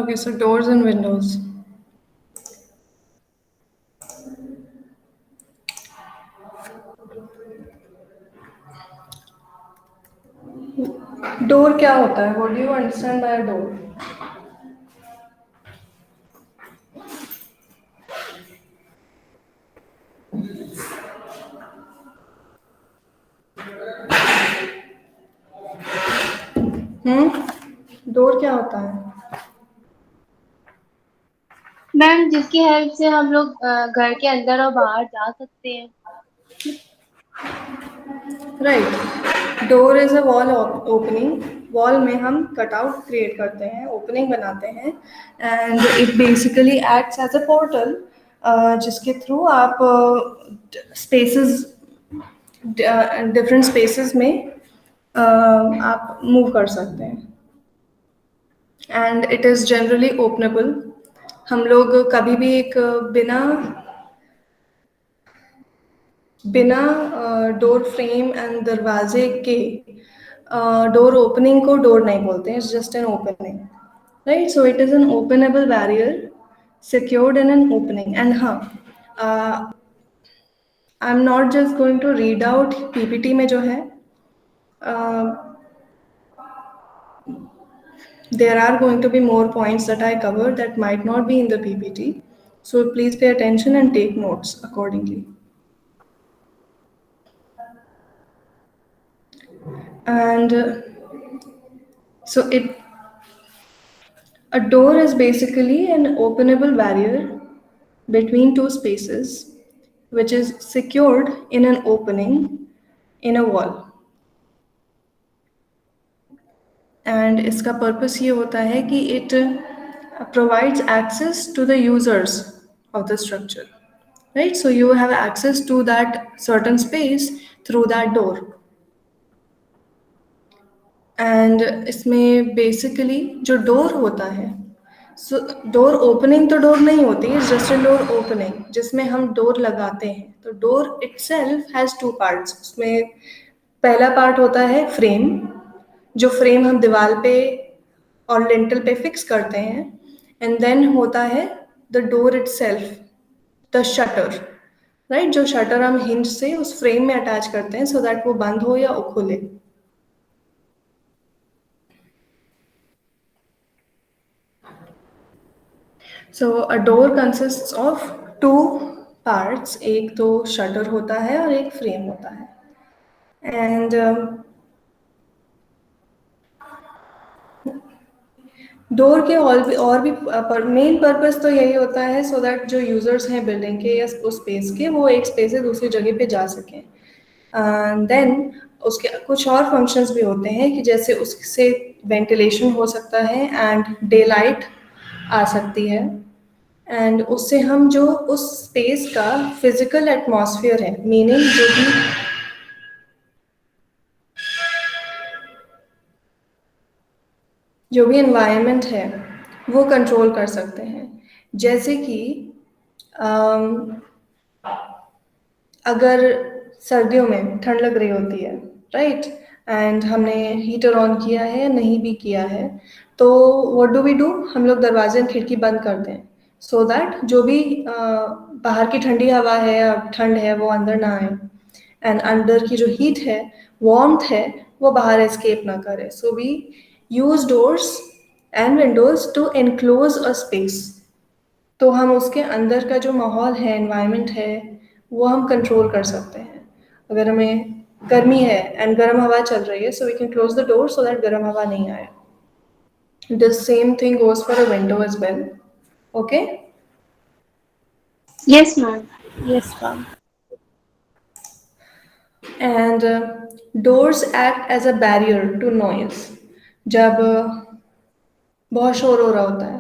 Okay, so doors and windows. Door क्या होता है? What do you understand by a door? Door क्या होता है? मैम, जिसकी हेल्प से हम लोग घर के अंदर और बाहर जा सकते हैं। Right, door is a wall opening. Wall में हम कटआउट क्रिएट करते हैं, ओपनिंग बनाते हैं, and it basically acts as a portal, जिसके थ्रू आप स्पेसेस, डिफरेंट स्पेसेस में आप मूव कर सकते हैं, and it is generally openable. हम लोग कभी भी एक बिना बिना डोर फ्रेम एंड दरवाजे के डोर ओपनिंग को डोर नहीं बोलते हैं, it's just an opening, right? So it is an openable barrier secured in an opening. And I'm not just going to read out PPT में जो है, there are going to be more points that I cover that might not be in the PPT. So please pay attention and take notes accordingly. And so a door is basically an openable barrier between two spaces, which is secured in an opening in a wall. And इसका purpose ये होता है कि it provides access to the users of the structure, right? So you have access to that certain space through that door. And इसमें basically जो door होता है, so door opening तो डोर नहीं होती, it's just a door opening जिसमें हम door लगाते हैं। तो door itself has two parts. उसमें पहला पार्ट होता है फ्रेम, जो फ्रेम हम दीवार पे और लिंटल पे फिक्स करते हैं, एंड देन होता है the door itself, the shutter, right? जो शटर हम हिंज से उस फ्रेम में अटैच करते हैं सो दैट वो बंद हो या खुले। So a door consists of two parts, एक तो शटर होता है और एक फ्रेम होता है। एंड डोर के और भी मेन पर्पस तो यही होता है सो दैट जो यूजर्स हैं बिल्डिंग के या उस स्पेस के, वो एक स्पेस से दूसरी जगह पे जा सकें। देन उसके कुछ और फंक्शंस भी होते हैं कि जैसे उससे वेंटिलेशन हो सकता है एंड डे लाइट आ सकती है, एंड उससे हम जो उस स्पेस का फिजिकल एटमॉस्फेयर है, मीनिंग जो भी एनवायरनमेंट है वो कंट्रोल कर सकते हैं। जैसे कि अगर सर्दियों में ठंड लग रही होती है, राइट, एंड हमने हीटर ऑन किया है या नहीं भी किया है, तो व्हाट डू वी डू? हम लोग दरवाजे और खिड़की बंद करते हैं सो दैट जो भी बाहर की ठंडी हवा है या ठंड है वो अंदर ना आए, एंड अंदर की जो हीट है, वार्मथ है, वो बाहर एस्केप ना करे। So we use doors and windows to enclose a space. तो हम उसके अंदर का जो माहौल है, एनवायरनमेंट है, वो हम कंट्रोल कर सकते हैं। अगर हमें गर्मी है एंड गर्म हवा चल रही है, so we can close the door so that गर्म हवा नहीं आए। The same thing goes for a window as well. Okay? Yes ma'am. Yes ma'am. And doors act as a barrier to noise. जब बहुत शोर हो रहा होता है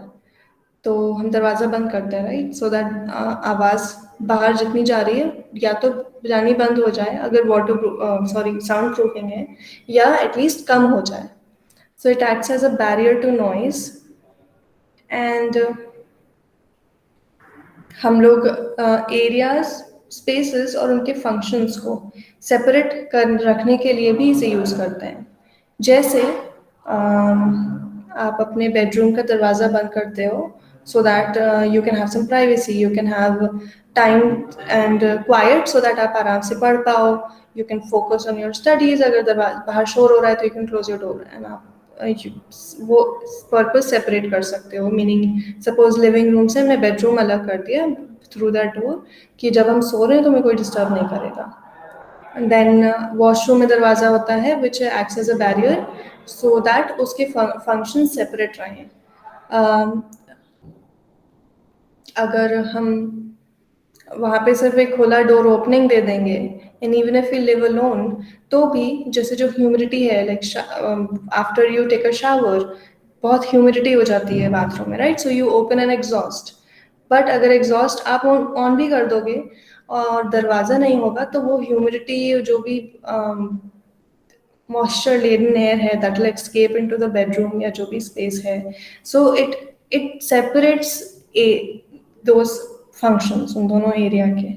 तो हम दरवाज़ा बंद करते हैं, राइट? सो दैट आवाज़ बाहर जितनी जा रही है या तो जानी बंद हो जाए अगर साउंड प्रूफिंग है, या एटलीस्ट कम हो जाए। So it acts as a barrier to noise. And हम लोग एरियाज, स्पेसेस और उनके फंक्शंस को सेपरेट कर रखने के लिए भी इसे यूज़ करते हैं। जैसे आप अपने बेडरूम का दरवाज़ा बंद करते हो so that you can have some privacy, you can have time and quiet so that आप आराम से पढ़ पाओ, you can focus on your studies. अगर बाहर शोर हो रहा है तो you can close your door and आप वो पर्पस सेपरेट कर सकते हो. मीनिंग सपोज लिविंग रूम से मैं बेडरूम अलग कर दिया थ्रू दैट डोर कि जब हम सो रहे हैं तो हमें कोई डिस्टर्ब नहीं करेगा. देन वॉशरूम में दरवाज़ा होता है which acts as a barrier so that उसके फंक्शन सेपरेट रहें. अगर हम वहाँ पे सिर्फ एक खुला डोर ओपनिंग दे देंगे and even if you live alone तो भी जैसे जो ह्यूमिडिटी है like after you take a shower बहुत ह्यूमिडिटी हो जाती है बाथरूम में, right? So you open an exhaust, but अगर एग्जॉस्ट आप ऑन भी कर दोगे और दरवाज़ा नहीं होगा तो वो ह्यूमिडिटी जो भी मॉइस्चर लेडन एयर है that will escape into the bedroom या जो भी स्पेस है. सो it separates A those functions उन दोनों एरिया के.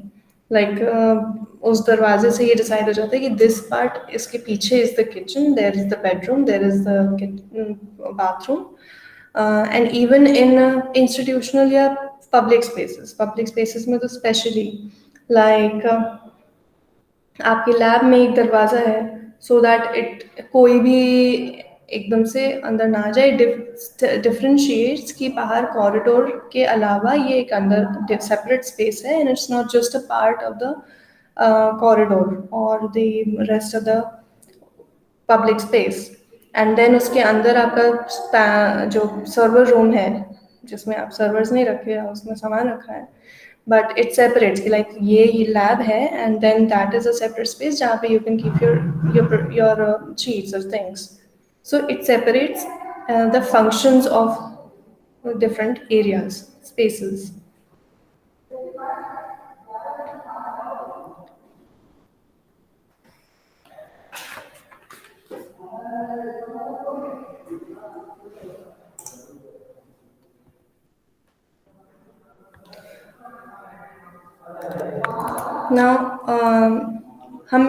उस दरवाजे से ये डिसाइड हो जाता है कि दिस पार्ट इसके पीछे is the kitchen, there is the bedroom, there is the bathroom. And even in institutional या पब्लिक स्पेसेस में तो स्पेशली लाइक आपके लैब में एक दरवाज़ा है सो दैट इट कोई भी एकदम से अंदर ना जाए. डिफरेंशिएट्स कि बाहर कॉरिडोर के अलावा ये एक अंदर सेपरेट स्पेस है and it's not just a part of the corridor और the rest of the public space. And then उसके अंदर आपका जो सर्वर रूम है जिसमें आप सर्वर्स नहीं रखे हैं उसमें सामान रखा है बट इट सेपरेट्स कि लाइक ये लैब है and then that is a separate space जहाँ पे you can keep your sheets और things. So it separates the functions of different areas, spaces. Now, हम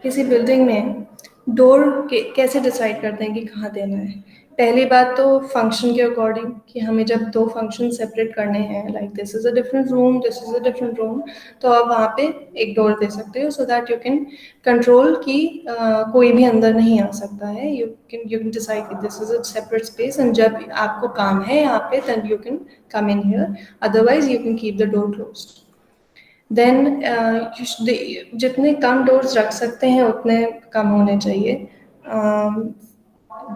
किसी बिल्डिंग में डोर कैसे डिसाइड करते हैं कि कहाँ देना है? पहली बात तो फंक्शन के अकॉर्डिंग कि हमें जब दो फंक्शन सेपरेट करने हैं like this is a different room, this is a different room, तो आप वहाँ पे एक डोर दे सकते हो so that you can control कि कोई भी अंदर नहीं आ सकता है. यू कैन डिसाइड कि this is a separate space and जब आपको काम है यहाँ पे then you can come in here, otherwise you can keep the door closed. Then जितने कम डोर्स रख सकते हैं उतने कम होने चाहिए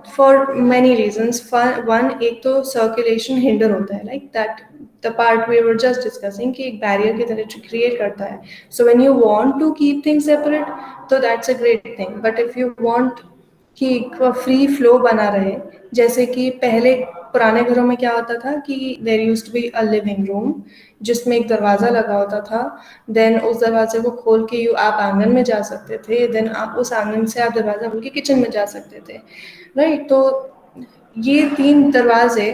फॉर मैनी रीजन्स. वन, एक तो सर्कुलेशन हिंडर होता है like that the part we were just discussing कि एक बैरियर की तरह क्रिएट करता है. So when you want to keep things separate तो that's a great thing, but if you want कि फ्री फ्लो बना रहे, जैसे कि पहले पुराने घरों में क्या होता था कि there used to be a living room जिसमें एक दरवाज़ा लगा होता था. देन उस दरवाजे को खोल के आप आंगन में जा सकते थे, देन आप उस आंगन से आप दरवाज़ा खोल के किचन में जा सकते थे, राइट? तो ये 3 दरवाजे.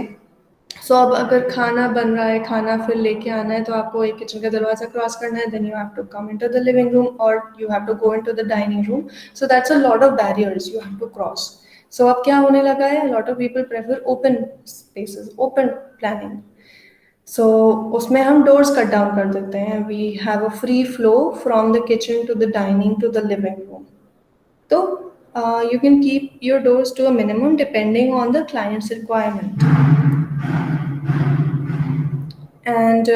सो अब अगर खाना बन रहा है, खाना फिर लेके आना है तो आपको एक किचन का दरवाज़ा क्रॉस करना है, then you have to come into the living room और you have to go into the dining room. So that's a lot of barriers you have to cross. So अब क्या होने लगा है, lot of people prefer open spaces, open planning. So उसमें हम doors cut down कर देते हैं. We have a free flow from the kitchen to the dining to the living room. तो you can keep your doors to a minimum depending on the client's requirement. And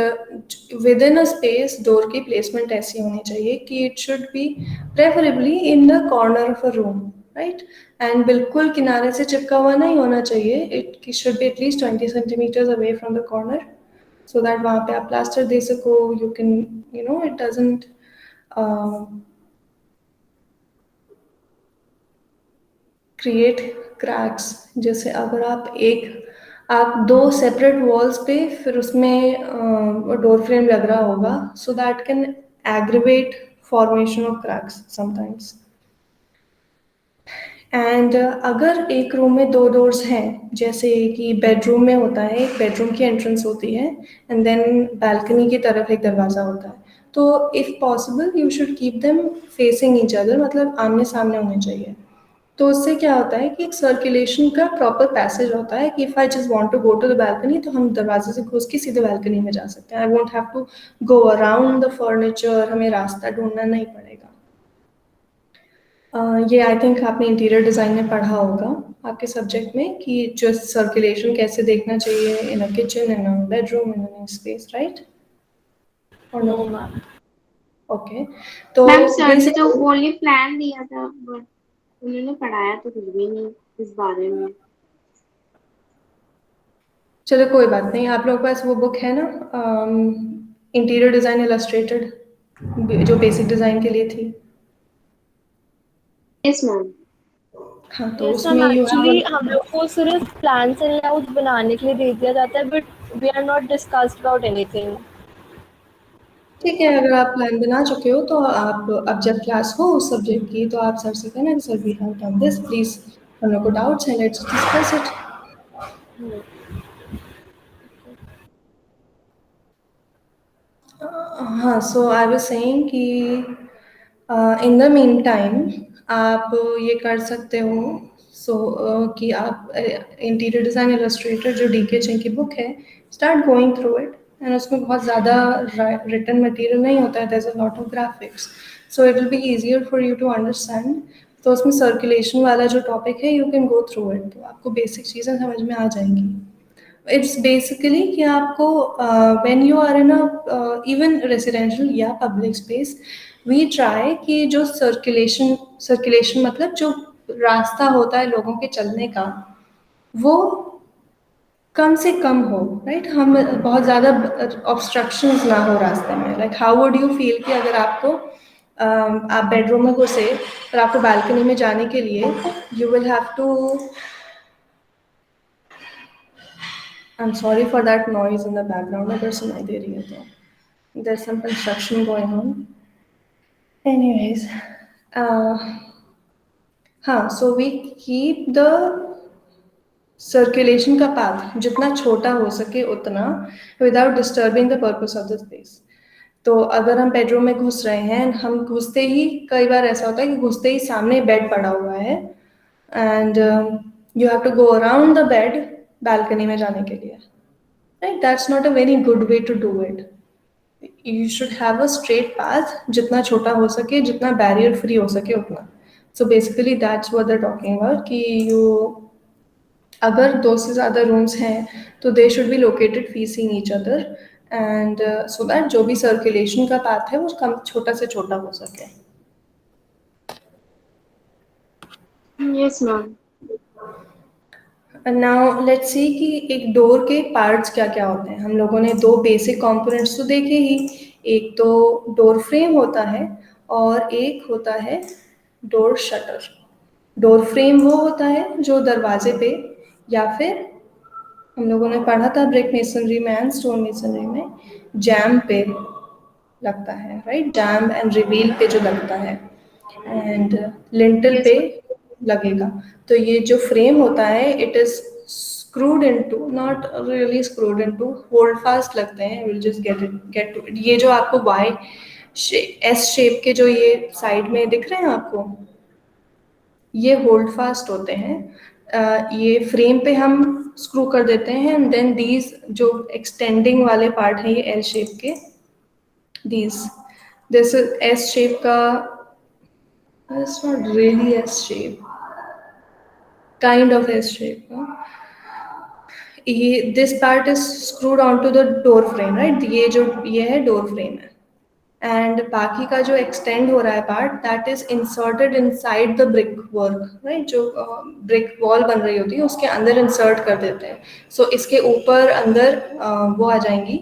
within a space door की placement ऐसी होनी चाहिए कि it should be preferably in the corner of a room, right? And बिल्कुल किनारे से चिपका हुआ नहीं होना चाहिए. It should be at least 20 centimetres away from the corner so that वहाँ पे आप प्लास्टर दे सको. You can it doesn't create cracks. जैसे अगर आप 2 सेपरेट वॉल्स पे फिर उसमें डोर फ्रेम लग रहा होगा so that can aggravate formation of cracks sometimes. And अगर एक रूम में 2 डोर्स हैं, जैसे कि बेडरूम में होता है, एक बेडरूम की एंट्रेंस होती है एंड देन बालकनी की तरफ एक दरवाज़ा होता है, तो if possible you should keep them facing each other, मतलब आमने सामने होने चाहिए. तो उससे क्या होता है कि एक सर्कुलेशन का प्रॉपर पैसेज होता है कि if I just want to go to the balcony तो हम दरवाजे से घुस के सीधे बालकनी में जा सकते हैं। I won't have to go around the furniture, हमें रास्ता ढूंढना नहीं पड़ेगा। ये आई थिंक आपने इंटीरियर डिज़ाइन में पढ़ा होगा आपके सब्जेक्ट में कि जो सर्कुलेशन कैसे देखना चाहिए in a kitchen, in a bedroom, in a space, right और नो? No ma'am. ओके, तो मैम सर ने तो बेसिकली ओनली प्लान दिया था, बट उन्होंने पढ़ाया तो कुछ भी नहीं इस बारे में। चलो कोई बात नहीं, आप लोगों के पास वो बुक है ना, इंटीरियर डिज़ाइन इलस्ट्रेटेड, जो बेसिक डिज़ाइन के लिए थी? Yes ma'am. हाँ, तो यस मैम, उसमें यू एक्चुअली हैव हम लोग को सिर्फ प्लान्स एंड लेआउट बनाने के लिए दे दिया जाता है, but we are not discussed about anything. ठीक है, अगर आप प्लान बना चुके हो तो आप अब जब क्लास हो उस सब्जेक्ट की तो आप सर से कहना कि sir we have done this, please हम लोग को डाउट्स हैं, लेट्स डिस्कस इट। हाँ, सो आई वाज सेइंग कि इन द मीन टाइम आप ये कर सकते हो, सो कि आप इंटीरियर डिज़ाइन इलस्ट्रेटर जो डीके चंग की बुक है, start going through it. And उसमें बहुत ज़्यादा रिटन मटेरियल नहीं होता है, there is a lot of graphics, so it will be easier for you to understand. तो उसमें सर्कुलेशन वाला जो टॉपिक है you can go through it, तो आपको बेसिक चीज़ें समझ में आ जाएंगी। इट्स बेसिकली कि आपको when you are in a even residential या पब्लिक स्पेस, वी ट्राई कि जो सर्कुलेशन मतलब जो रास्ता होता है लोगों के चलने का, वो कम से कम हो, राइट? हम बहुत ज़्यादा ऑब्स्ट्रक्शंस ना हो रास्ते में। Like how would you feel कि अगर आपको आप बेडरूम में घुसे और आपको बालकनी में जाने के लिए you will have to, I am sorry for that noise in the background, अगर सुनाई दे रही है तो there's some construction going on. Anyways, हाँ, so we keep the circulation का पाथ जितना छोटा हो सके उतना, without disturbing the purpose of the space. तो अगर हम बेडरूम में घुस रहे हैं, हम घुसते ही, कई बार ऐसा होता है कि घुसते ही सामने बेड पड़ा हुआ है and you have to go around the bed balcony में जाने के लिए, right? That's not a very good way to do it. You should have a straight path, जितना छोटा हो सके, जितना बैरियर फ्री हो सके उतना। So basically that's what they talking about कि यू, अगर दो से ज़्यादा रूम्स हैं तो दे should be located facing each other, and so that जो भी सर्कुलेशन का पाथ है वो कम छोटा से छोटा हो सके। Yes ma'am. Now let's see कि एक डोर के पार्ट्स क्या क्या होते हैं। हम लोगों ने दो बेसिक कंपोनेंट्स तो देखे ही, एक तो डोर फ्रेम होता है और एक होता है डोर शटर। डोर फ्रेम वो होता है जो दरवाजे पे या फिर हम लोगों ने पढ़ा था ब्रिक मेसनरी में एंड स्टोन मेसनरी में, जैम पे लगता है, राइट? जैम एंड रिवील पे जो लगता है एंड लिंटल यस पे मैम। लगेगा। तो ये जो फ्रेम होता है it is screwed into, not really screwed into, hold fast लगते हैं। Will just get to it. ये जो आपको वाई एस शेप के जो ये साइड में दिख रहे हैं आपको, ये होल्ड फास्ट होते हैं। ये फ्रेम पे हम स्क्रू कर देते हैं एंड देन दीज जो एक्सटेंडिंग वाले पार्ट हैं ये एल शेप के, दीज, दिस एस शेप का, it's not really S shape, kind of S shape का, ये this part is screwed on to the door frame, right? ये जो ये है डोर फ्रेम है, एंड बाकी का जो एक्सटेंड हो रहा है part that is inserted inside the brick work, right? जो ब्रिक वॉल बन रही होती है उसके अंदर इंसर्ट कर देते हैं। सो इसके ऊपर अंदर वो आ जाएंगी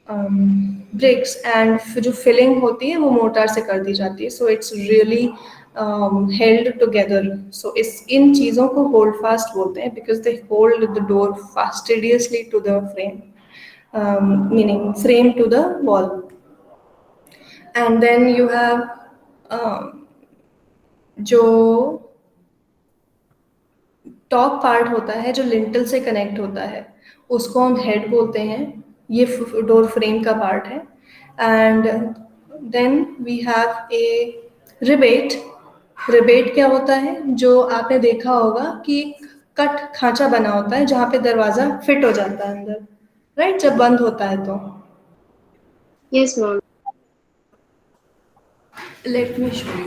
ब्रिक्स, एंड जो फिलिंग होती है वो मोटार से कर दी जाती है। So it's really held together. So इस इन चीज़ों को होल्ड फास्ट बोलते हैं because they hold the door fastidiously to the frame, meaning frame to the wall. And then you have जो टॉप पार्ट होता है जो लिंटल से कनेक्ट होता है उसको हम हेड बोलते हैं, ये डोर फ्रेम का पार्ट है। And then we have a rebate rebate क्या होता है? जो आपने देखा होगा कि कट खांचा बना होता है जहाँ पे दरवाजा फिट हो जाता है अंदर, राइट? जब बंद होता है तो। Yes, ma'am. Let me show you.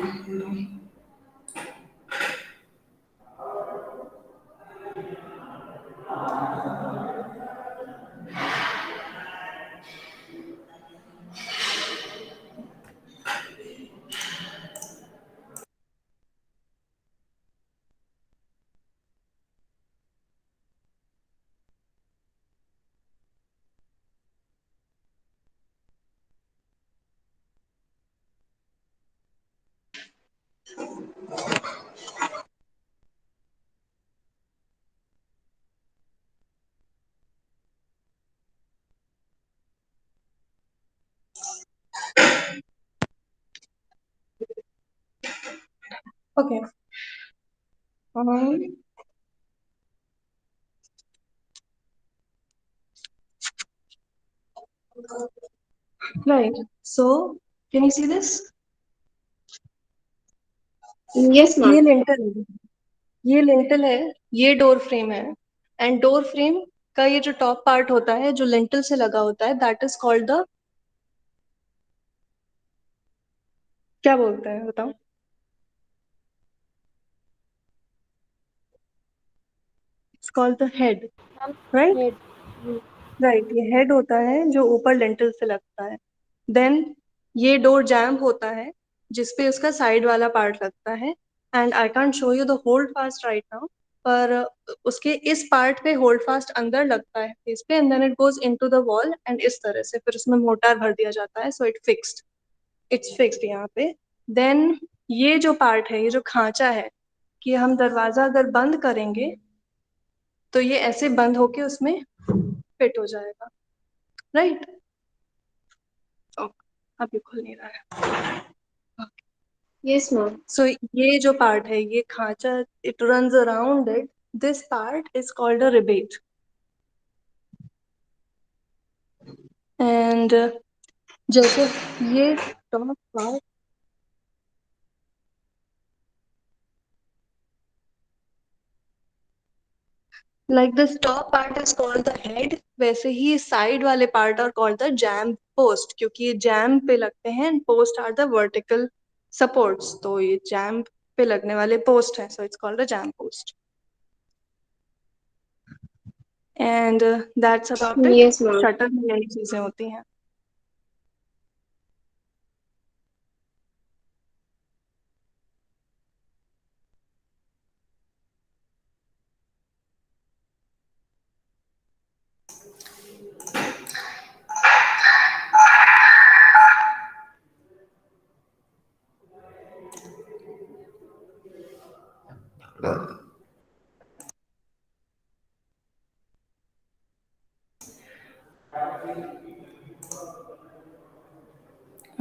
Okay. Right, so can you see this? Yes, ma'am. ये लिंटल है, ये लिंटल है, ये डोर फ्रेम है। एंड डोर फ्रेम का ये जो टॉप पार्ट होता है जो लिंटल से लगा होता है, दैट इज कॉल्ड द, क्या बोलते हैं बताओ? It's called the head, right? Head. Right, ये हेड होता है जो ऊपर लेंटल से लगता है। देन ये डोर जैम होता है जिसपे उसका साइड वाला पार्ट लगता है। And I can't show you the hold fast right now, पर उसके इस पार्ट पे होल्ड फास्ट अंदर लगता है इस पे, and then it goes into the wall, and इस तरह से फिर उसमें मोटार भर दिया जाता है, सो इट्स फिक्स्ड यहाँ पे। देन ये जो पार्ट है, ये जो खांचा है, कि हम दरवाजा अगर बंद करेंगे तो ये ऐसे बंद होके उसमें फिट हो जाएगा, राइट? अब ये खुल नहीं रहा है। Yes, ma'am. सो ये जो पार्ट है, ये खांचा, it runs around it, this part is called a rebate. And जैसे ये top part, like this top part is called the head, वैसे ही साइड वाले part are called the jamb post, क्योंकि ये जैम पे लगते हैं। Post are the vertical supports, तो ये जैम पे लगने वाले पोस्ट हैं, so it's called a jamb post. And that's about it. Yes, ma'am. Shutter में यही चीजें होती हैं।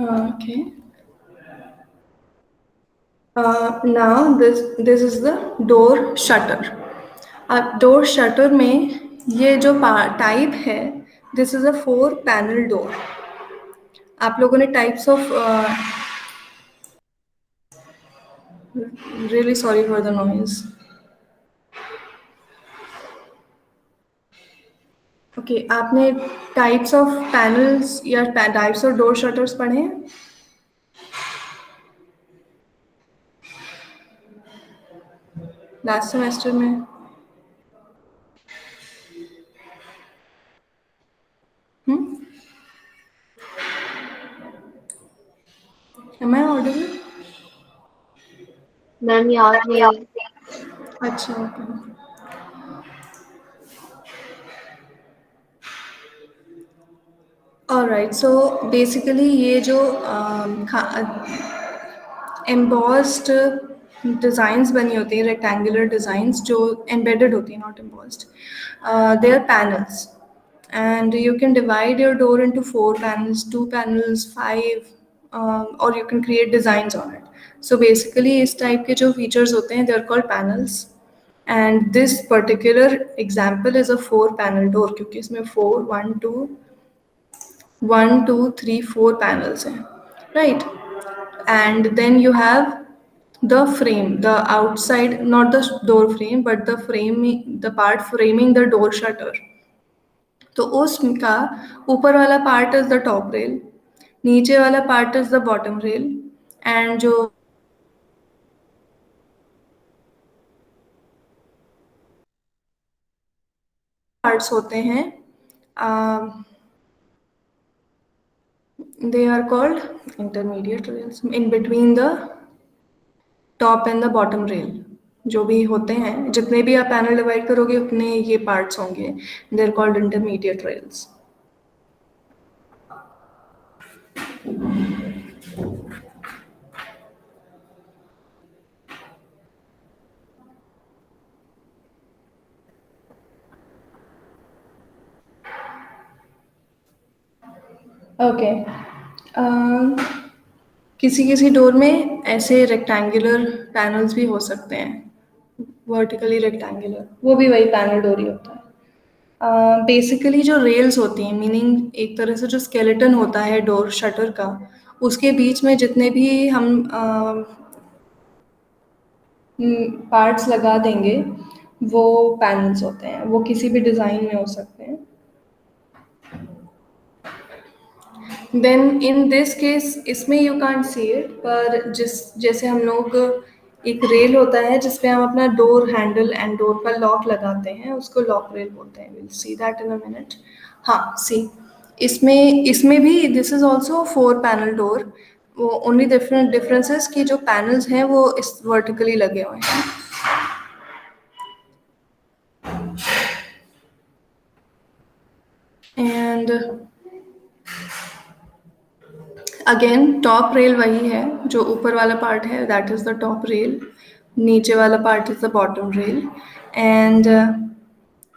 Okay. Now this is the door shutter. अब डोर शटर में ये जो टाइप है, this is a 4 panel door. आप लोगों ने types of, really sorry for the noise. Okay, आपने टाइप्स ऑफ पैनल्स या टाइप्स ऑफ डोर शटर्स पढ़े हैं लास्ट सेमेस्टर में? Am I audible? Ma'am, याद नहीं है. अच्छा, ओके। ऑलराइट, सो बेसिकली ये जो एम्बॉस्ड डिज़ाइंस बनी होती हैं, रेक्टेंगुलर डिज़ाइंस जो एम्बेडेड होती हैं, not embossed, they are panels, and you can divide your door into 4 panels, 2 panels, 5, or you can create designs on it. So basically इस type के जो features होते हैं, they are called panels, and this particular example is a 4 panel door क्योंकि इसमें 1 2 3 4 panels हैं, right? And then you have the frame, the outside, not the door frame, but the frame, the part framing the door shutter. तो उसका ऊपर वाला part is the top rail, नीचे वाला part is the bottom rail, and जो parts होते हैं they are called intermediate rails in between the top and the bottom rail. जो भी होते हैं, जितने भी आप पैनल डिवाइड करोगे उतने ये पार्ट्स होंगे, they are called intermediate rails. Okay, किसी किसी डोर में ऐसे रेक्टेंगुलर पैनल्स भी हो सकते हैं, वर्टिकली रेक्टेंगुलर, वो भी वही पैनल डोर ही होता है। बेसिकली जो रेल्स होती हैं, मीनिंग एक तरह से जो स्केलेटन होता है डोर शटर का, उसके बीच में जितने भी हम पार्ट्स लगा देंगे वो पैनल्स होते हैं, वो किसी भी डिज़ाइन में हो सकते हैं। देन इन दिस केस इसमें यू कांट सी इट, पर जैसे हम लोग एक रेल होता है जिसपे हम अपना डोर हैंडल एंड डोर का लॉक लगाते हैं, उसको लॉक रेल बोलते हैं। Will see that in a minute. हाँ, सी इसमें भी this is also 4 panel door. वो ओनली डिफरेंसेस कि जो पैनल्स हैं वो इस वर्टिकली लगे हुए हैं। एंड अगेन टॉप रेल वही है, जो ऊपर वाला पार्ट है that is the top rail, नीचे वाला part is the bottom rail, and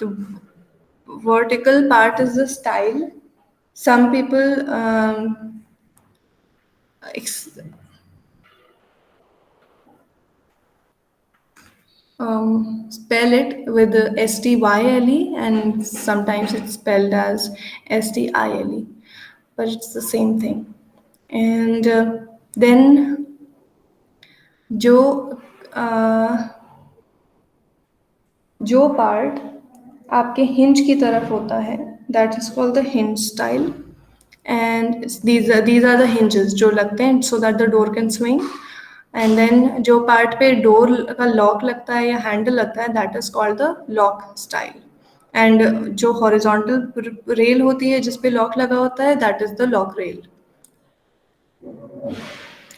the vertical part is the stile. Some people spell it with STYLE, and sometimes it's spelled as STILE, but it's the same thing. And then जो part आपके hinge की तरफ होता है that is called the hinge style, and these are the hinges जो लगते हैं so that the door can swing. And then जो पार्ट पे डोर का लॉक लगता है या हैंडल लगता है that is called the lock stile, and जो हॉरिजॉन्टल रेल होती है जिसपे लॉक लगा होता है that is the lock rail.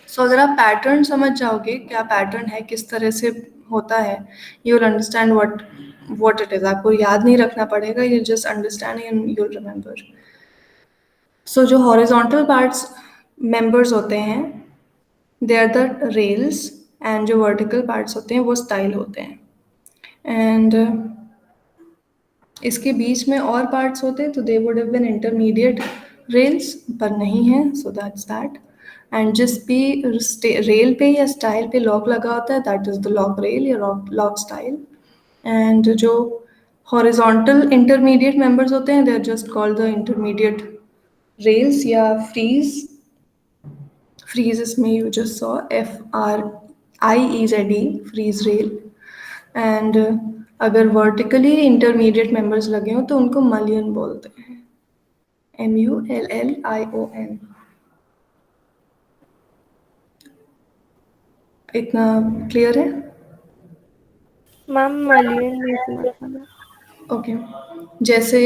So अगर आप पैटर्न समझ जाओगे क्या पैटर्न है, किस तरह से होता है, you will understand what it is. आपको याद नहीं रखना पड़ेगा, you just understand and you will remember. So जो हॉरिजॉन्टल पार्ट्स मेंबर्स होते हैं they are the rails, and जो वर्टिकल पार्ट्स होते हैं वो स्टाइल होते हैं। एंड इसके बीच में और पार्ट्स होते हैं तो they would have been intermediate rails, पर नहीं है, सो दैट्स दैट। एंड जिस भी रेल पे या स्टाइल पे लॉक लगा होता है that is the lock rail या लॉक स्टाइल। एंड जो हॉरिजॉन्टल इंटरमीडिएट मेंबर्स होते हैं they are just called the intermediate rails या फ्रीज। फ्रीज इसमें you just saw FRIEZE, frieze rail. And अगर वर्टिकली इंटरमीडिएट मेंबर्स लगे हो तो उनको मलियन बोलते हैं, MULLION। इतना क्लियर है? मैम मलियन नहीं समझा। ओके, जैसे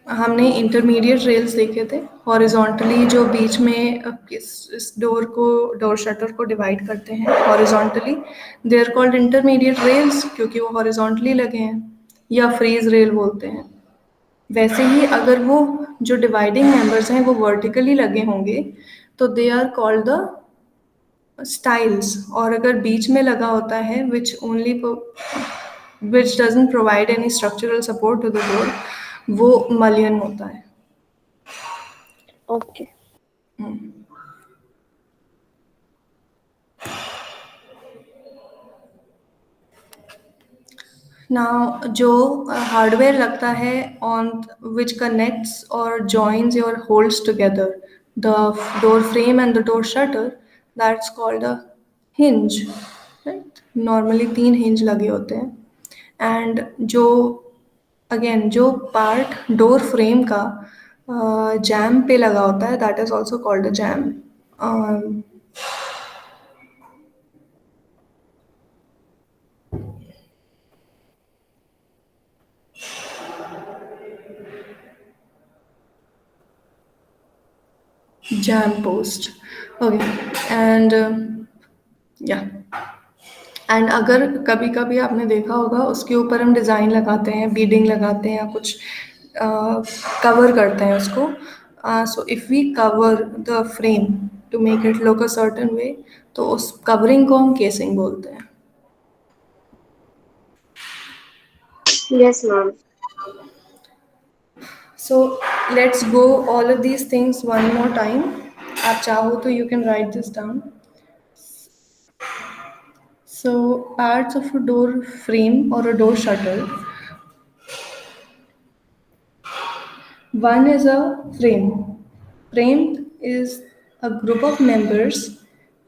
हमने इंटरमीडिएट रेल्स देखे थे हॉरिजॉन्टली, जो बीच में इस डोर शटर को डिवाइड करते हैं horizontally, they are called intermediate rails क्योंकि वो हॉरिजॉन्टली लगे हैं, या फ्रीज रेल बोलते हैं। वैसे ही अगर वो जो डिवाइडिंग मेंबर्स हैं वो वर्टिकली लगे होंगे तो they are called the stiles, और अगर बीच में लगा होता है which doesn't provide any structural support to the door, वो मलियन होता है। ओके। Now जो हार्डवेयर लगता है on which connects or joins or holds together the door frame and the door shutter, that's called a hinge, normally 3 hinge लगे होते हैं and जो अगेन जो पार्ट डोर फ्रेम का जैम पे लगा होता है that is also called a jam. Jam post. Okay. And yeah. And अगर कभी कभी आपने देखा होगा उसके ऊपर हम डिज़ाइन लगाते हैं, बीडिंग लगाते हैं या कुछ कवर करते हैं उसको. So if we cover the frame to make it look a certain way, तो उस कवरिंग को हम केसिंग बोलते हैं. Yes, ma'am. So let's go all of these things one more time. आप चाहो तो you can write this down. So parts of a door frame or a door shutter. One is a frame. Frame is a group of members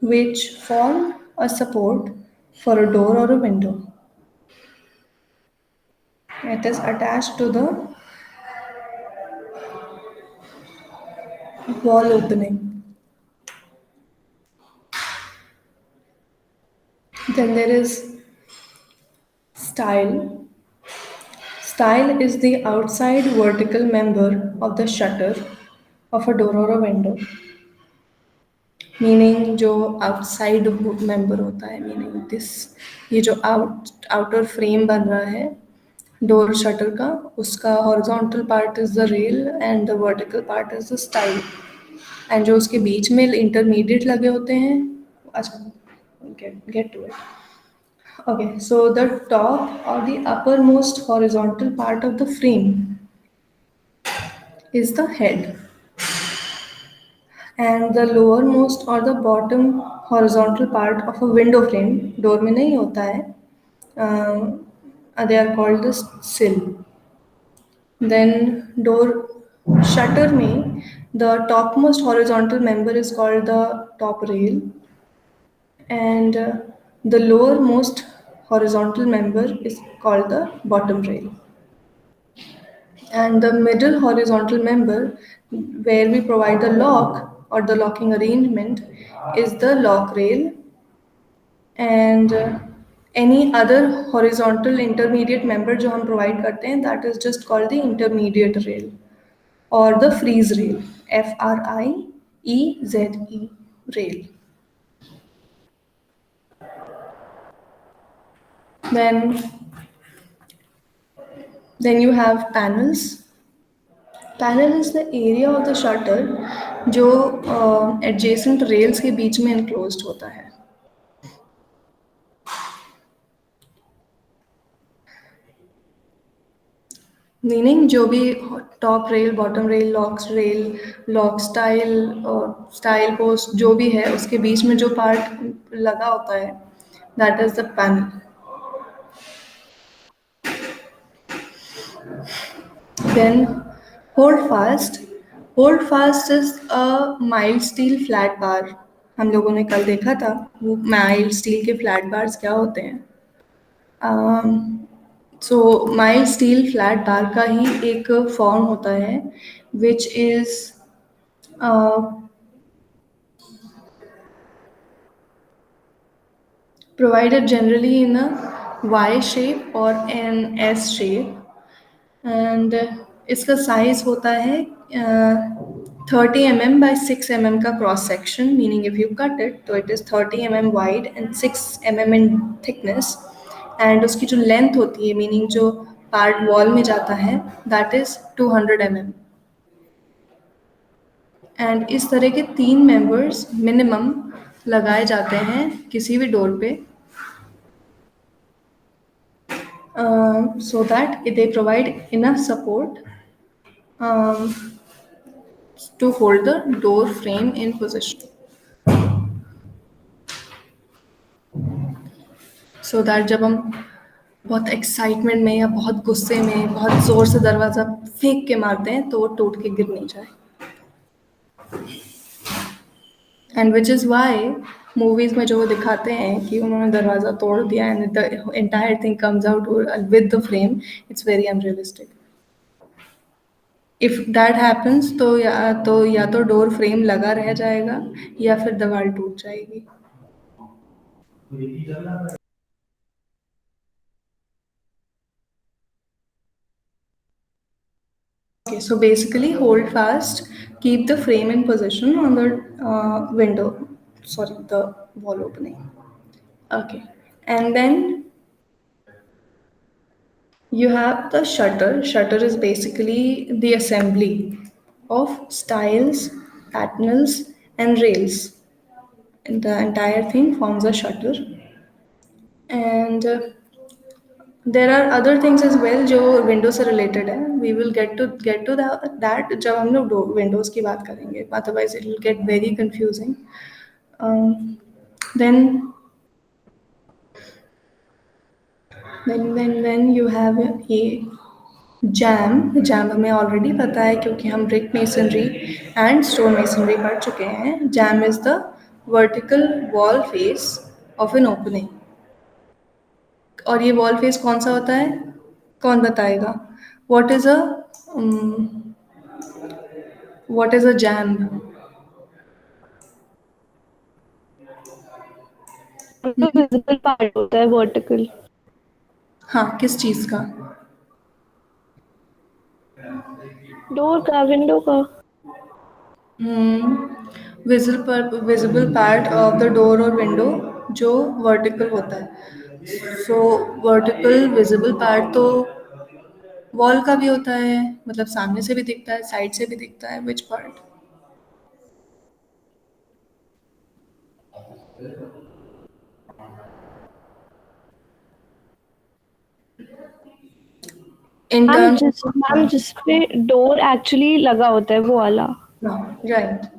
which form a support for a door or a window. It is attached to the wall opening. Then there is style. Style is the outside vertical member of the shutter of a door or a window. Meaning जो outside member होता है, meaning this, ये जो outer frame बन रहा है door shutter का, उसका horizontal part is the rail and the vertical part is the stile. And जो उसके बीच में इंटरमीडिएट लगे होते हैं, अच्छा get to it. Okay, so the top or the uppermost horizontal part of the frame is the head, and the lowermost or the bottom horizontal part of a window frame, door में नहीं होता है, they are called the sill. Then door shutter में the topmost horizontal member is called the top rail, and the lowermost horizontal member is called the bottom rail. And the middle horizontal member where we provide the lock or the locking arrangement is the lock rail, and any other horizontal intermediate member जो हम provide करते हैं that is just called the intermediate rail or the freeze rail, FRIEZE rail. Then you have panels. Panel is the area of the shutter जो adjacent rails के बीच में enclosed होता है. Meaning जो भी top rail, bottom rail, lock style और style post जो भी है उसके बीच में जो पार्ट लगा होता है that is the panel. Then hold fast. Hold fast is a mild steel flat bar. हम लोगों ने कल देखा था वो माइल्ड स्टील के फ्लैट बार्स क्या होते हैं. सो माइल्ड स्टील फ्लैट बार का ही एक फॉर्म होता है which is provided generally in a Y shape or an S shape, and इसका साइज होता है 30 mm by 6 mm का cross section, meaning if you cut it तो it is 30 mm wide and 6 mm in thickness. And उसकी जो length होती है, meaning जो पार्ट वॉल में जाता है दैट इज़ 200 mm. एंड इस तरह के 3 मेंबर्स मिनिमम लगाए जाते हैं किसी भी डोर पे, so that they provide enough support to hold the door frame in position, so that जब हम बहुत एक्साइटमेंट में या बहुत गुस्से में बहुत ज़ोर से दरवाज़ा फेंक के मारते हैं तो वो टूट के गिर नहीं जाए. And which is why movies में जो वो दिखाते हैं कि उन्होंने दरवाज़ा तोड़ दिया and the entire thing comes out with the frame, it's very unrealistic. If that happens तो या तो डोर फ्रेम लगा रह जाएगा या फिर दीवार टूट जाएगी. Okay, so basically hold fast, keep the frame in position on the window, sorry, the wall opening. Okay, and then you have the shutter. Shutter is basically the assembly of styles, panels, and rails. And the entire thing forms a shutter. And there are other things as well जो window से related है. We will get to that जब हम लोग windows की बात करेंगे, otherwise it will get very confusing. Then then you have ये जैम हमें ऑलरेडी पता है क्योंकि हम brick masonry and stone masonry पढ़ चुके हैं. Jamb is the vertical wall face of an opening. और ये वॉल फेस कौन सा होता है, कौन बताएगा? What is a what is a jam? तो विजिबल पार्ट होता है वर्टिकल. हाँ, किस चीज़ का? डोर का, विंडो का. Visible part of the door और विंडो जो वर्टिकल होता है. सो वर्टिकल विजिबल पार्ट तो वॉल का भी होता है, मतलब सामने से भी दिखता है, साइड से भी दिखता है. Which part? In terms ma'am जिस पे डोर एक्चुअली लगा होता है वो वाला. Right.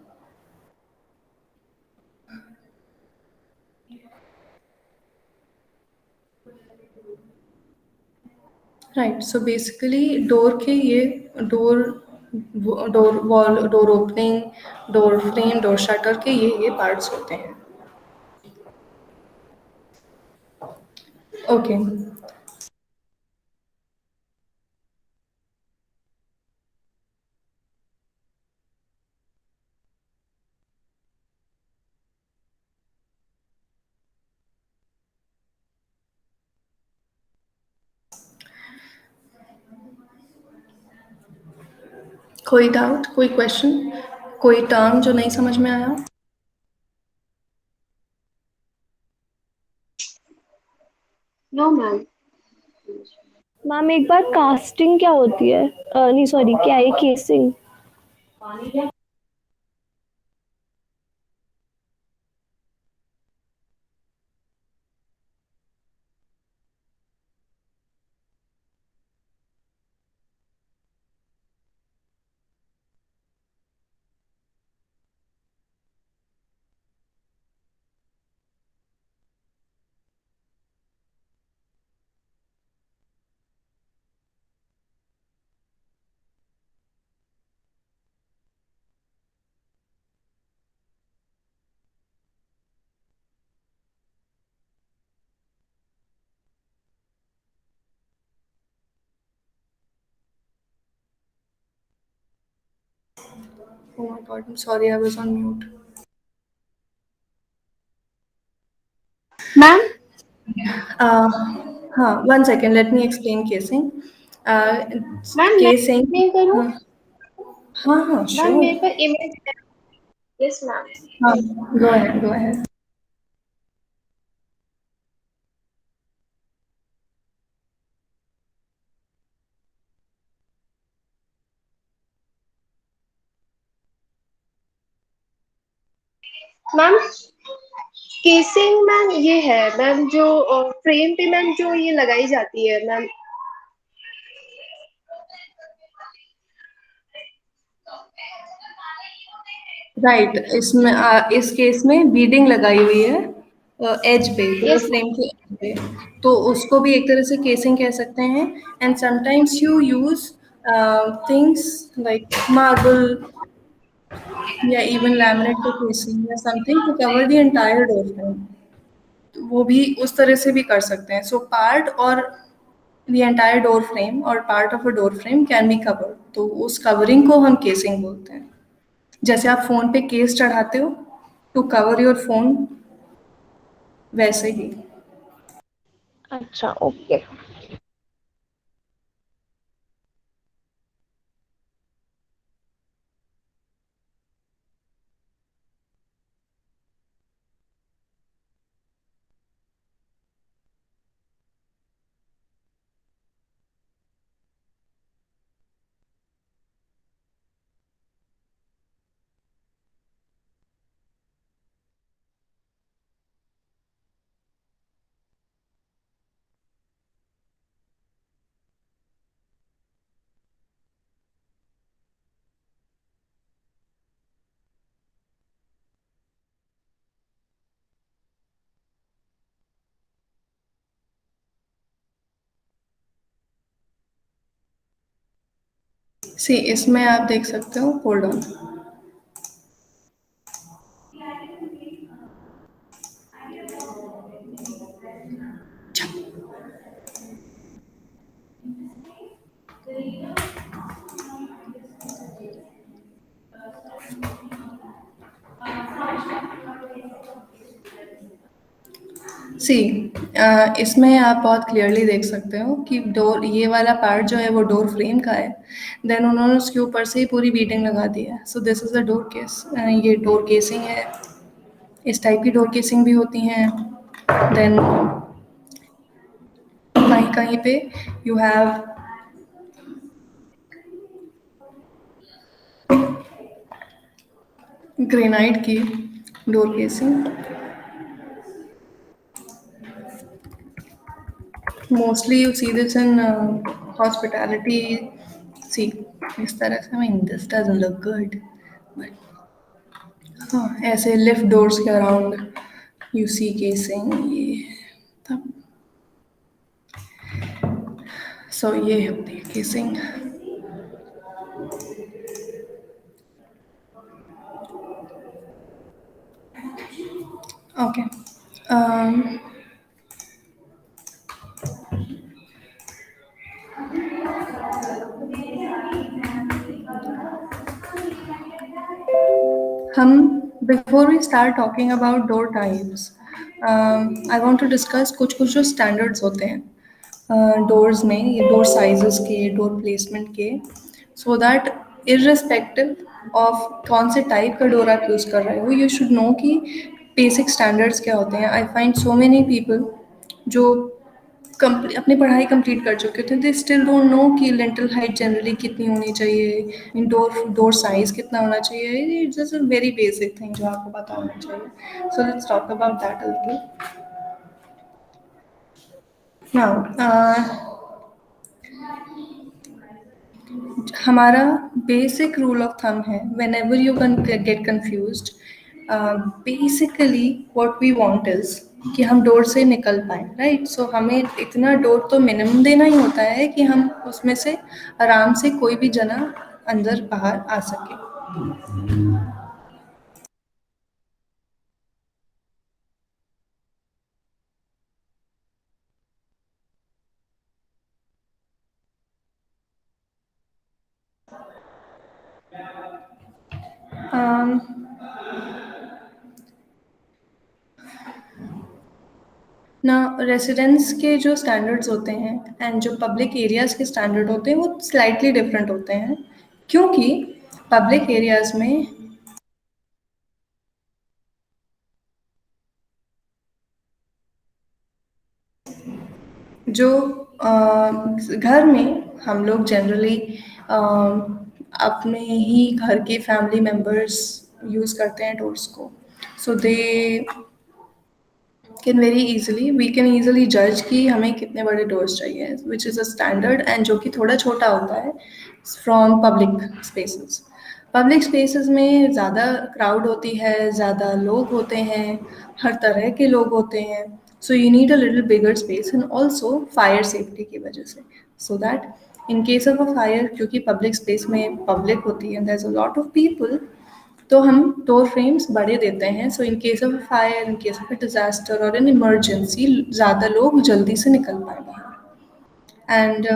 Right, so basically door के ये door door wall, door opening, door frame, door shutter के ये पार्ट्स होते हैं. ओके. कोई डाउट, कोई क्वेश्चन, कोई टर्म जो नहीं समझ में आया? No ma'am. मैम एक बार कास्टिंग क्या होती है? नहीं सॉरी, क्या है casing? Oh my God, I'm sorry, I was on mute. Ma'am हाँ, 1 second, let me explain casing. Ma'am मैं Casing, एक्सप्लेन करूँ? हाँ, मैम sure. मेरे पर इमेज है. Yes ma'am. हाँ, go ahead, go ahead. Ma'am casing ma'am ये है मैम जो फ्रेम पे मैम जो ये लगाई जाती है मैम. राइट, इसमें इस केस में बीडिंग लगाई हुई है एज पे, डोर यस फ्रेम के एज पे, तो उसको भी एक तरह से केसिंग कह सकते हैं. And sometimes you use things like marble या इवन लैमिनेट टू केसिंग या something to cover the entire door frame, वो भी उस तरह से भी कर सकते हैं। सो पार्ट और द एंटायर डोर फ्रेम और part of a door frame can be covered, तो उस कवरिंग को हम केसिंग बोलते हैं। जैसे आप फोन पे केस चढ़ाते हो टू कवर योर फोन, वैसे ही। अच्छा, ओके। सी इसमें आप देख सकते हो, होल्ड ऑन। सी इसमें आप बहुत क्लियरली देख सकते हो कि डोर, ये वाला पार्ट जो है वो डोर फ्रेम का है, देन उन्होंने उसके ऊपर से ही पूरी बीडिंग लगा दी है। So this is a door case, ये डोर केसिंग है। इस टाइप की डोर केसिंग भी होती हैं। देन कहीं कहीं पे यू हैव ग्रेनाइट की door casing. Mostly you see this in hospitality. See, इस तरह से, I mean, this doesn't look good. But, हाँ, ऐसे लिफ्ट डोर्स के अराउंड यू सी केसिंग, ये तब। सो ये होती है केसिंग। ओके, हम before we start talking about door types, I want to discuss कुछ कुछ जो स्टैंडर्ड्स होते हैं डोर्स में, ये डोर साइजेस के, डोर प्लेसमेंट के, सो दैट इररिस्पेक्टिव ऑफ कौन से टाइप का डोर आप यूज़ कर रहे हो, यू शुड नो कि बेसिक स्टैंडर्ड्स क्या होते हैं। I find so many people जो अपनी पढ़ाई कंप्लीट कर चुके थे, दे स्टिल डोंट नो कि लिंटल हाइट जनरली कितनी होनी चाहिए, इन डोर डोर साइज कितना होना चाहिए। It's just a very basic thing जो आपको पता होना चाहिए। So let's talk about that a little now. हमारा बेसिक रूल ऑफ थंब है, whenever you can get confuse, basically what we want is कि हम डोर से निकल पाए, राइट। सो हमें इतना डोर तो मिनिमम देना ही होता है कि हम उसमें से आराम से कोई भी जना अंदर बाहर आ सके। ना रेसिडेंस के जो स्टैंडर्ड्स होते हैं एंड जो पब्लिक एरियाज़ के स्टैंडर्ड होते हैं वो स्लाइटली डिफरेंट होते हैं, क्योंकि पब्लिक एरियाज़ में जो घर में हम लोग जनरली अपने ही घर के फैमिली मेम्बर्स यूज़ करते हैं डोर्स को। So they can very easily, we can easily जज कि हमें कितने बड़े डोर्स चाहिए, which is a standard, and जो कि थोड़ा छोटा होता है from public spaces. Public spaces में ज़्यादा क्राउड होती है, ज़्यादा लोग होते हैं, हर तरह के लोग होते हैं। So you need a little bigger space, and also fire safety की वजह से, so that in case of a fire, क्योंकि पब्लिक स्पेस में पब्लिक होती है, there is a lot of people, तो हम डोर फ्रेम्स बड़े देते हैं, so in case of fire, in case of disaster और एन इमरजेंसी ज़्यादा लोग जल्दी से निकल पाए बाहर। एंड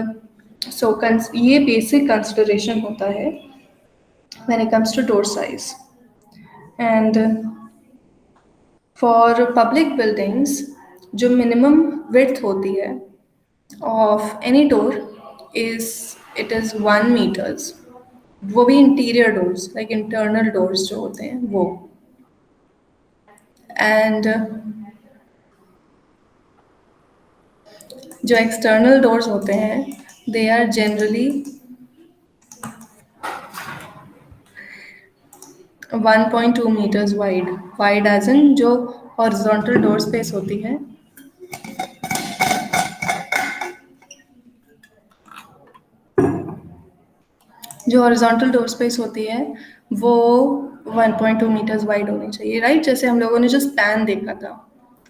सो ये बेसिक कंसिडरेशन होता है when it comes to door size. And for public buildings, जो minimum width होती है of any door it is 1 meters. वो भी interior doors like internal doors जो होते हैं वो। And जो external doors होते हैं they are generally 1.2 meters wide as in जो horizontal door space होती है जो हॉरिजॉन्टल डोर स्पेस होती है वो 1.2 मीटर्स वाइड होनी चाहिए, राइट? जैसे हम लोगों ने जो स्पैन देखा था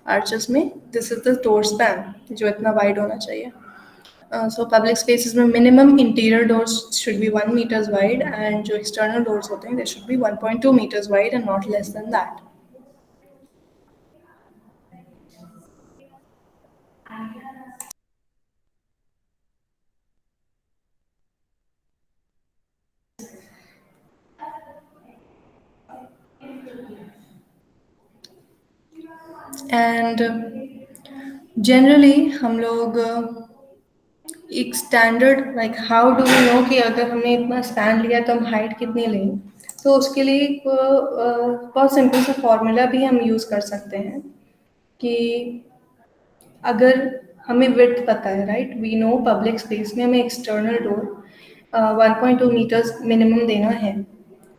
आर्चेस में, this is the door span जो इतना वाइड होना चाहिए। सो पब्लिक स्पेसेस में minimum interior doors should be 1 meters wide and जो एक्सटर्नल डोर्स होते हैं they should be 1.2 meters wide and not less than that. And generally हम लोग एक standard like how do we know कि अगर हमने इतना स्पैन लिया तो हम हाइट कितनी लें, तो उसके लिए एक बहुत सिंपल सा फॉर्मूला भी हम यूज़ कर सकते हैं कि अगर हमें विड्थ पता है, right, we know public space में हमें एक्सटर्नल डोर 1.2 मीटर्स मिनिमम देना है,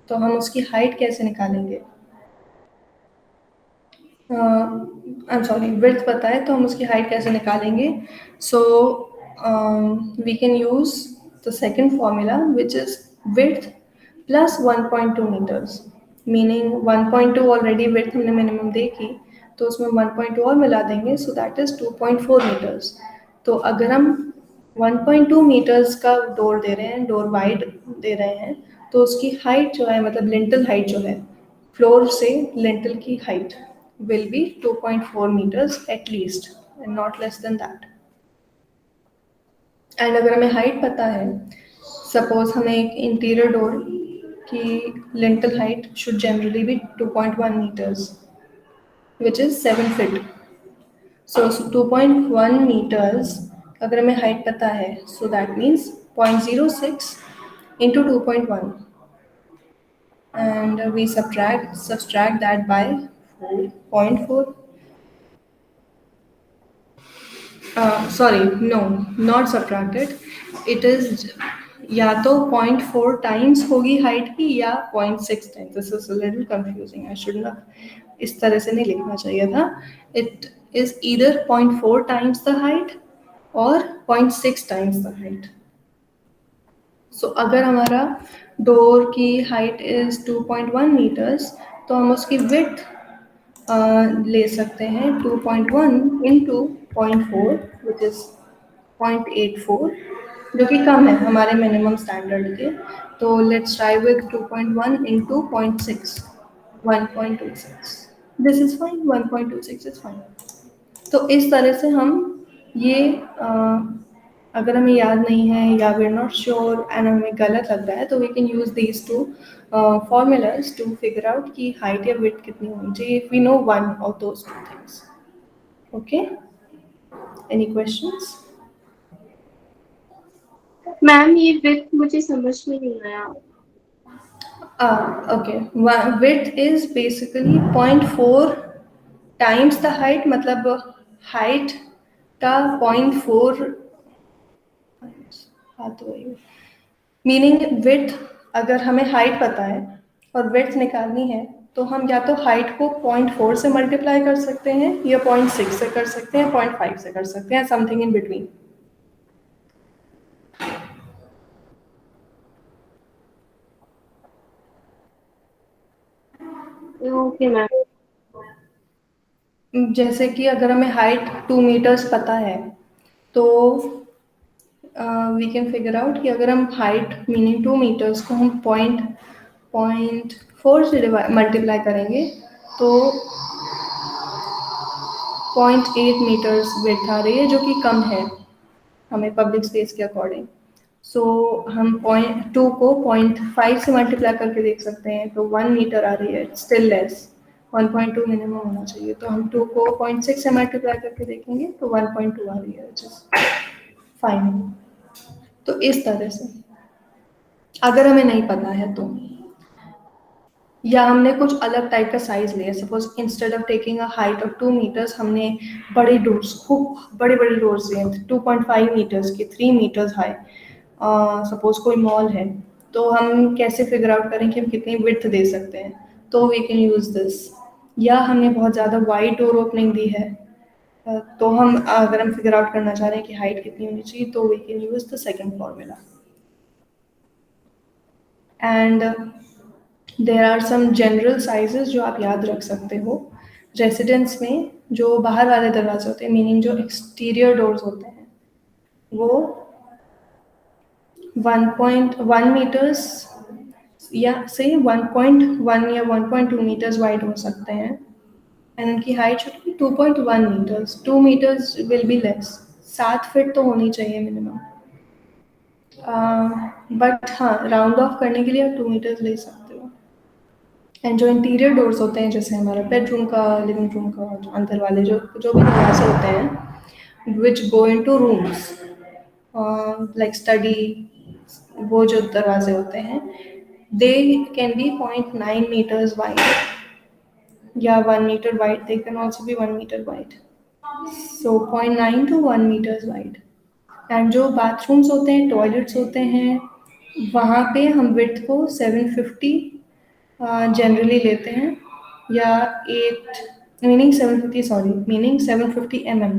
तो हम उसकी हाइट कैसे निकालेंगे? आई एम सॉरी, विड्थ पता है तो हम उसकी हाइट कैसे निकालेंगे? So we can use the second formula which is width plus 1.2 meters, meaning 1.2 already width हमने मिनिमम देखी, तो उसमें 1.2 और मिला देंगे, सो दैट इज 2.4 मीटर्स। तो अगर हम 1.2 मीटर्स का डोर दे रहे हैं, डोर वाइड दे रहे हैं, तो उसकी हाइट जो है, मतलब लिंटल हाइट जो है, फ्लोर से लिंटल की height will be 2.4 meters at least and not less than that. And अगर हमें हाइट पता है, सपोज हमें एक इंटीरियर डोर की lintel height should generally be 2.1 meters which is 7 feet. So 2.1 meters अगर हमें हाइट पता है, so that means 0.06 into 2.1 and we subtract that by 4.4. Sorry, no, not subtracted. It is या तो 0.4 टाइम्स होगी हाइट की या 0.6 times. This is a little confusing, I should not, इस तरह से नहीं लिखना चाहिए था। It is either 0.4 times the height और 0.6 टाइम्स द हाइट। सो अगर हमारा डोर की हाइट इज 2.1 मीटर्स, तो हम उसकी विड्थ ले सकते हैं 2.1 इंटू 0.4 विच इज 0.84, जो कि कम है हमारे मिनिमम स्टैंडर्ड के। तो let's try with 2.1 into 0.6, 1.26। This is fine, 1.26 is fine. तो इस तरह से हम ये अगर हमें याद नहीं है या we are not sure and हमें गलत लग रहा है, तो we can use these two formulas to figure out कि हाइट या विड्थ कितनी होनी चाहिए if we know one of those two things. Okay, any questions? Ma'am ये विड्थ मुझे समझ में नहीं आया। Okay, width is basically 0.4 times the height, मतलब height का 0.4 मीनिंग width, अगर हमें height पता है और width निकालनी है, तो हम या तो height को 0.4 से मल्टीप्लाई कर सकते हैं या 0.6 से कर सकते हैं, 0.5 से कर सकते हैं, something in between. Okay ma'am. जैसे कि अगर हमें हाइट 2 मीटर्स पता है, तो वी कैन फिगर आउट कि अगर हम हाइट मीनिंग 2 मीटर्स को हम 0.4 से मल्टीप्लाई करेंगे तो 0.8 मीटर्स विड्थ आ रही है, जो कि कम है हमें पब्लिक स्पेस के अकॉर्डिंग। सो हम 0.2 को 0.5 से मल्टीप्लाई करके देख सकते हैं, तो 1 मीटर आ रही है, स्टिल लेस। 1.2 मिनिमम होना चाहिए, तो हम 2 को 0.6 से मल्टीप्लाई करके देखेंगे तो 1.2 आ रही है, which is fine। तो इस तरह से अगर हमें नहीं पता है तो, या हमने कुछ अलग टाइप का साइज लिया, suppose instead of taking a height of 2 meters हमने बड़ी डोर्स, खूब बड़ी बड़ी डोर्स लिए 2.5 मीटर्स की, 3 मीटर्स हाई। सपोज कोई मॉल है, तो हम कैसे फिगर आउट करें कि हम कितनी विड्थ दे सकते हैं, तो वी कैन यूज दिस। या हमने बहुत ज़्यादा वाइड डोर ओपनिंग दी है, तो हम अगर हम फिगर आउट करना चाह रहे हैं कि हाइट कितनी होनी चाहिए, तो we can use the second formula. And there are some general sizes जो आप याद रख सकते हो। रेसिडेंस में जो बाहर वाले दरवाजे होते हैं, मीनिंग जो एक्सटीरियर डोर्स होते हैं, वो 1.1 मीटर्स या से 1.1 या 1.2 मीटर्स वाइड हो सकते हैं, एंड उनकी height should be 2.1 meters. 2 meters will be less, 7 feet तो होनी चाहिए मिनिमम। बट हाँ, राउंड ऑफ करने के लिए आप 2 मीटर्स ले सकते हो। एंड जो इंटीरियर डोर्स होते हैं, जैसे हमारा बेडरूम का, लिविंग रूम का, जो अंदर वाले जो जो भी दरवाजे होते हैं, which go into rooms, like study, वो जो दरवाजे होते हैं, they can be 0.9 meters wide या 1 meter wide, they can also be 1 meter wide. So 0.9 to 1 meters wide. And जो बाथरूम्स होते हैं, टॉयलेट्स होते हैं, वहाँ पे हम विड्थ को 750 जनरली लेते हैं, या 8 meaning 750, sorry, meaning 750 mm,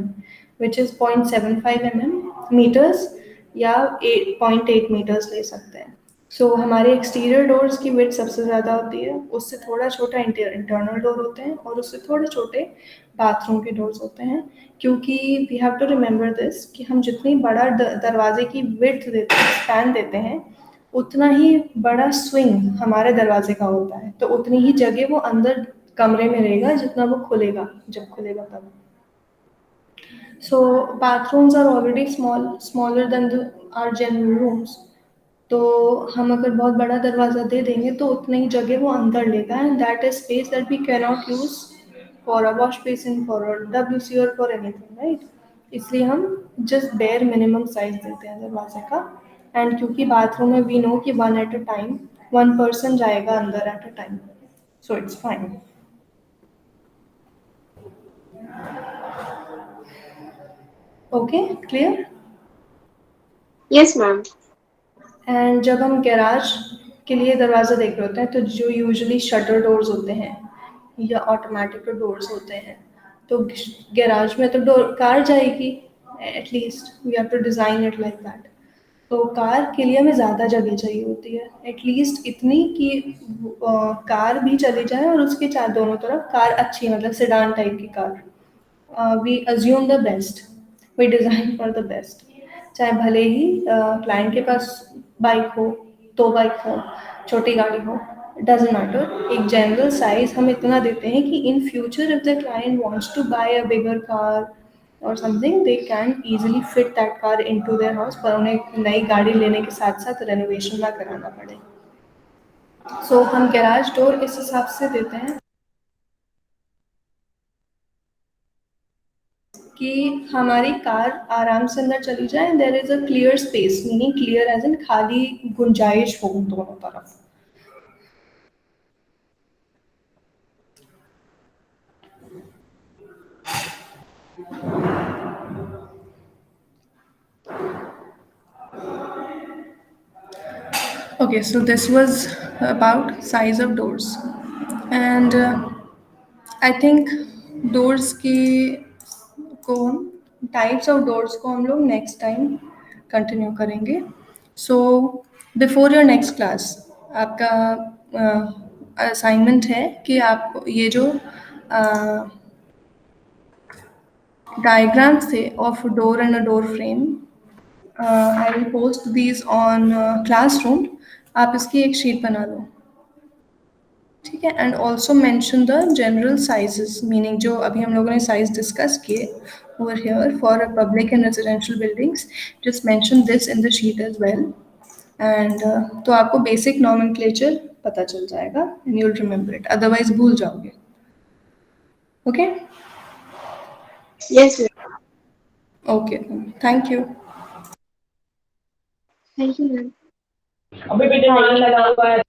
which is 0.75 mm meters, या 0.8 मीटर्स ले सकते हैं। सो हमारे एक्सटीरियर डोर्स की विड्थ सबसे ज़्यादा होती है, उससे थोड़ा छोटा इंटरनल डोर होते हैं, और उससे थोड़े छोटे बाथरूम के डोर्स होते हैं। क्योंकि we have to remember this कि हम जितनी बड़ा दरवाजे की विड्थ देते हैं, स्पैन देते हैं, उतना ही बड़ा स्विंग हमारे दरवाजे का होता है, तो उतनी ही जगह वो अंदर कमरे में रहेगा जितना वो खुलेगा, जब खुलेगा तब। सो bathrooms are already smaller than our general rooms, तो हम अगर बहुत बड़ा दरवाज़ा दे देंगे तो उतनी ही जगह वो अंदर लेगा, and that is space that we can not use for a wash basin, for a WC और फॉर एनीथिंग, राइट। इसलिए हम जस्ट बेयर मिनिमम साइज देते हैं दरवाजे का। एंड क्योंकि बाथरूम में वी नो कि 1 at a time, 1 person जाएगा अंदर at a time, so it's fine. Okay, clear. Yes ma'am. And जब हम गैराज के लिए दरवाज़ा देख रहे होते हैं, तो जो यूजुअली शटर डोर्स होते हैं या ऑटोमेटिक डोर्स होते हैं, तो गैराज में तो डोर कार जाएगी, at least we have to design it like that. तो कार के लिए हमें ज़्यादा जगह चाहिए होती है, एटलीस्ट इतनी कि कार भी चली जाए और उसके चार दोनों तरफ कार अच्छी, मतलब सेडान टाइप की car. We assume the best, we design for the best. चाहे भले ही क्लाइंट के पास बाइक हो, 2 बाइक हो, छोटी गाड़ी हो, डजेंट मैटर, एक जनरल साइज हम इतना देते हैं कि in future if the client wants to buy a bigger car और something, they can easily fit that car into their house, पर उन्हें नई गाड़ी लेने के साथ साथ रेनोवेशन ना कराना पड़े। सो हम गैराज डोर इस हिसाब से देते हैं कि हमारी कार आराम से अंदर चली जाए, and there is a clear space, meaning clear as in खाली गुंजाइश हो दोनों तरफ। Okay, so this was about size of doors, and I think doors की को टाइप्स ऑफ डोर्स को हम लोग नेक्स्ट टाइम कंटिन्यू करेंगे। So before your next class आपका असाइनमेंट है कि आप ये जो डायग्राम्स थे of door and a door frame, I will post these on classroom, आप इसकी एक शीट बना लो। ठीक है, and also mention the general sizes, meaning जो अभी हम लोगों ने साइज डिस्कस किए over here for public and residential buildings, just mention this in the sheet as well. And तो आपको बेसिक नॉमेनक्लेचर पता चल जाएगा and you will remember it, otherwise भूल जाओगे। Okay Yes, ma'am. Okay, thank you. Thank you, ma'am. अभी भी demand लगा हुआ है।